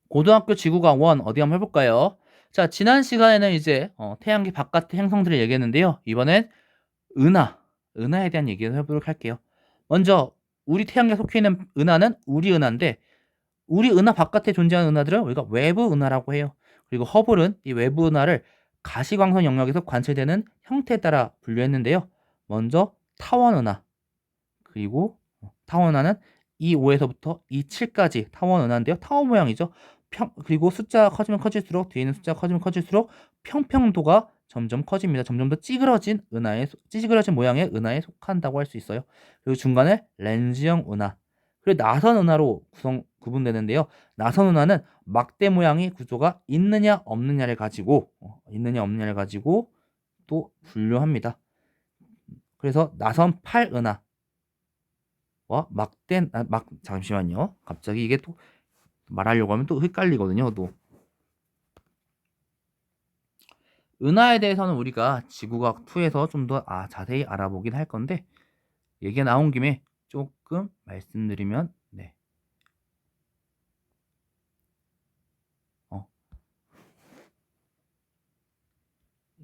고등학교 지구과학 1 어디 한번 해볼까요? 자, 지난 시간에는 이제 태양계 바깥의 행성들을 얘기했는데요. 이번엔 은하에 대한 얘기를 해보도록 할게요. 먼저 우리 태양계에 속해 있는 은하는 우리 은하인데, 우리 은하 바깥에 존재하는 은하들은 우리가 외부 은하라고 해요. 그리고 허블은 이 외부 은하를 가시광선 영역에서 관찰되는 형태에 따라 분류했는데요. 먼저 타원 은하, 그리고 타원 은하는 E5에서부터 E7까지 타원 은하인데요. 타원 모양이죠. 그리고 숫자가 커지면 커질수록, 뒤에 있는 숫자가 커지면 커질수록 평평도가 점점 커집니다. 점점 더 찌그러진 모양의 은하에 속한다고 할 수 있어요. 그리고 중간에 렌즈형 은하, 그리고 나선 은하로 구분되는데요. 나선 은하는 막대 모양의 구조가 있느냐 없느냐를 가지고 또 분류합니다. 그래서 나선 8은하 잠시만요. 갑자기 이게 또 말하려고 하면 또 헷갈리거든요. 또 은하에 대해서는 우리가 지구과학 2에서 좀 더 자세히 알아보긴 할 건데, 얘기가 나온 김에 조금 말씀드리면,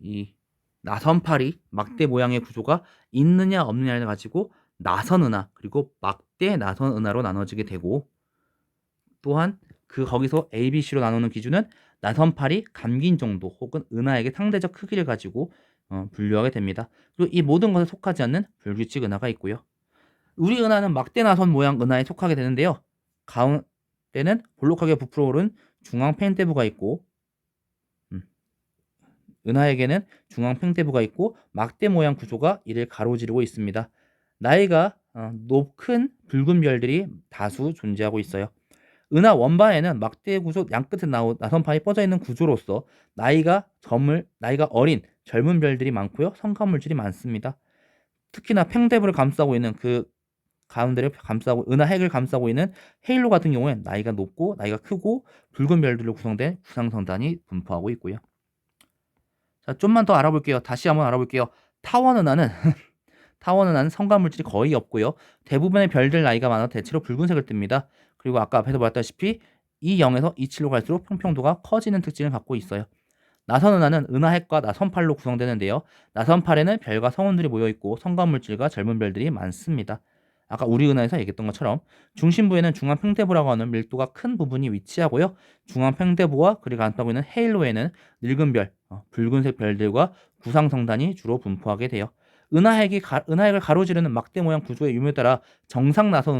이 나선팔이 막대 모양의 구조가 있느냐 없느냐를 가지고 나선은하 그리고 막대 나선은하로 나눠지게 되고, 또한 거기서 A, B, C로 나누는 기준은 나선팔이 감긴 정도 혹은 은하에게 상대적 크기를 가지고 분류하게 됩니다. 그리고 이 모든 것에 속하지 않는 불규칙 은하가 있고요. 우리 은하는 막대 나선 모양 은하에 속하게 되는데요. 가운데는 볼록하게 부풀어 오른 중앙 팽대부가 있고, 은하에게는 중앙 팽대부가 있고 막대 모양 구조가 이를 가로지르고 있습니다. 나이가 높은 붉은 별들이 다수 존재하고 있어요. 은하 원반에는 막대 구조 양끝에 나선판이 뻗어 있는 구조로서 나이가 어린 젊은 별들이 많고요. 성간 물질이 많습니다. 특히나 팽대부를 감싸고 있는 은하 핵을 감싸고 있는 헤일로 같은 경우엔 나이가 높고 나이가 크고 붉은 별들로 구성된 구상성단이 분포하고 있고요. 자, 좀만 더 알아볼게요. 다시 한번 알아볼게요. 타원 은하는 타원 은하는 성간 물질이 거의 없고요. 대부분의 별들 나이가 많아 대체로 붉은색을 띱니다. 그리고 아까 앞에서 말했다시피 E0에서 E7로 갈수록 평평도가 커지는 특징을 갖고 있어요. 나선 은하는 은하핵과 나선팔로 구성되는데요. 나선팔에는 별과 성운들이 모여 있고 성간 물질과 젊은 별들이 많습니다. 아까 우리 은하에서 얘기했던 것처럼 중심부에는 중앙 팽대부라고 하는 밀도가 큰 부분이 위치하고요. 중앙 팽대부와 그리고 안따고 있는 헤일로에는 늙은 별, 붉은색 별들과 구상성단이 주로 분포하게 돼요. 은하핵을 가로지르는 막대 모양 구조의 유무에 따라 정상 나선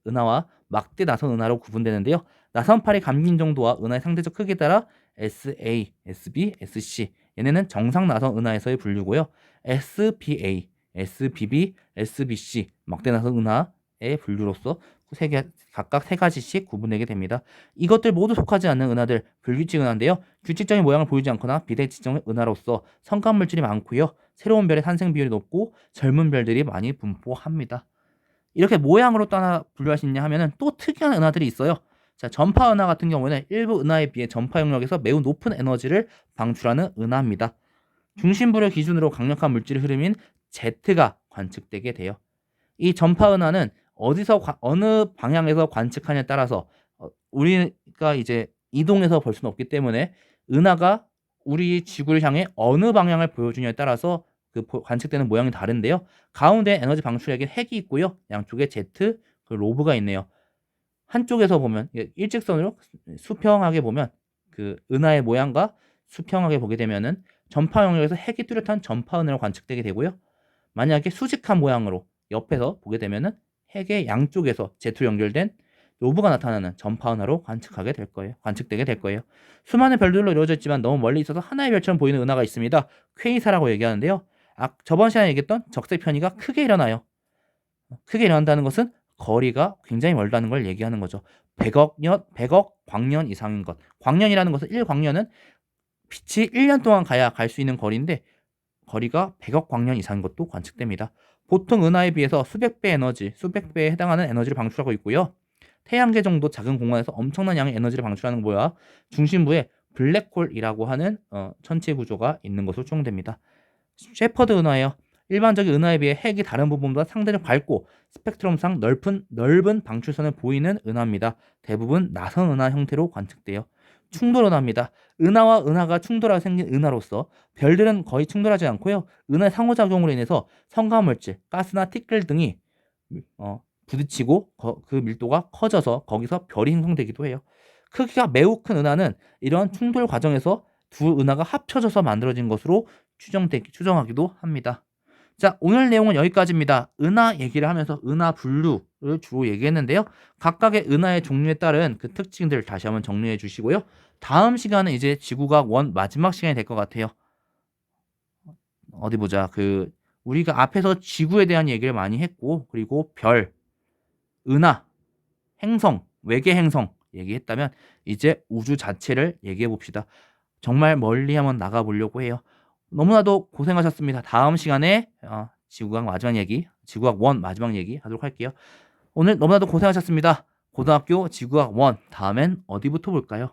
은하와 막대 나선 은하로 구분되는데요. 나선팔이 감긴 정도와 은하의 상대적 크기에 따라 SA, SB, SC, 얘네는 정상 나선 은하에서의 분류고요. SPA, SBB, SBC, 막대 나선 은하의 분류로서 각각 세 가지씩 구분되게 됩니다. 이것들 모두 속하지 않는 은하들, 불규칙 은하인데요. 규칙적인 모양을 보이지 않거나 비대칭적인 은하로서 성간 물질이 많고요. 새로운 별의 탄생 비율이 높고 젊은 별들이 많이 분포합니다. 이렇게 모양으로 또 하나 분류할 수 있냐 하면은 또 특이한 은하들이 있어요. 자, 전파 은하 같은 경우에는 일부 은하에 비해 전파 영역에서 매우 높은 에너지를 방출하는 은하입니다. 중심부를 기준으로 강력한 물질 흐름인 Z가 관측되게 돼요. 이 전파 은하는 어느 방향에서 관측하냐에 따라서 우리가 이제 이동해서 볼 수는 없기 때문에 은하가 우리 지구를 향해 어느 방향을 보여주냐에 따라서 관측되는 모양이 다른데요. 가운데 에너지 방출액인 핵이 있고요. 양쪽에 Z, 로브가 있네요. 한쪽에서 보면 일직선으로 수평하게 보면 은하의 모양과 수평하게 보게 되면은 전파 영역에서 핵이 뚜렷한 전파 은하로 관측되게 되고요. 만약에 수직한 모양으로 옆에서 보게 되면은 핵의 양쪽에서 Z로 연결된 로브가 나타나는 전파 은하로 관측되게 될 거예요. 수많은 별들로 이루어져 있지만 너무 멀리 있어서 하나의 별처럼 보이는 은하가 있습니다. 퀘이사라고 얘기하는데요. 저번 시간에 얘기했던 적색 편이가 크게 일어나요. 크게 일어난다는 것은 거리가 굉장히 멀다는 걸 얘기하는 거죠. 100억 광년 이상인 것. 광년이라는 것은 1광년은 빛이 1년 동안 가야 갈 수 있는 거리인데, 거리가 100억 광년 이상인 것도 관측됩니다. 보통 은하에 비해서 수백 배에 해당하는 에너지를 방출하고 있고요. 태양계 정도 작은 공간에서 엄청난 양의 에너지를 방출하는 거야. 중심부에 블랙홀이라고 하는 천체 구조가 있는 것으로 추정됩니다. 셰퍼드 은하예요. 일반적인 은하에 비해 핵이 다른 부분보다 상대적 밝고 스펙트럼상 넓은 방출선을 보이는 은하입니다. 대부분 나선 은하 형태로 관측돼요. 충돌 은하입니다. 은하와 은하가 충돌하여 생긴 은하로서 별들은 거의 충돌하지 않고요. 은하의 상호작용으로 인해서 성가물질, 가스나 티끌 등이 부딪히고 그 밀도가 커져서 거기서 별이 형성되기도 해요. 크기가 매우 큰 은하는 이런 충돌 과정에서 두 은하가 합쳐져서 만들어진 것으로 추정하기도 합니다. 자, 오늘 내용은 여기까지입니다. 은하 얘기를 하면서 은하 분류를 주로 얘기했는데요. 각각의 은하의 종류에 따른 그 특징들 다시 한번 정리해 주시고요. 다음 시간은 이제 지구과학 1 마지막 시간이 될 것 같아요. 어디 보자. 우리가 앞에서 지구에 대한 얘기를 많이 했고, 그리고 별, 은하, 행성, 외계 행성 얘기했다면 이제 우주 자체를 얘기해 봅시다. 정말 멀리 한번 나가보려고 해요. 너무나도 고생하셨습니다. 다음 시간에 지구과학 마지막 얘기, 지구과학 1 마지막 얘기 하도록 할게요. 오늘 너무나도 고생하셨습니다. 고등학교 지구과학 1 다음엔 어디부터 볼까요?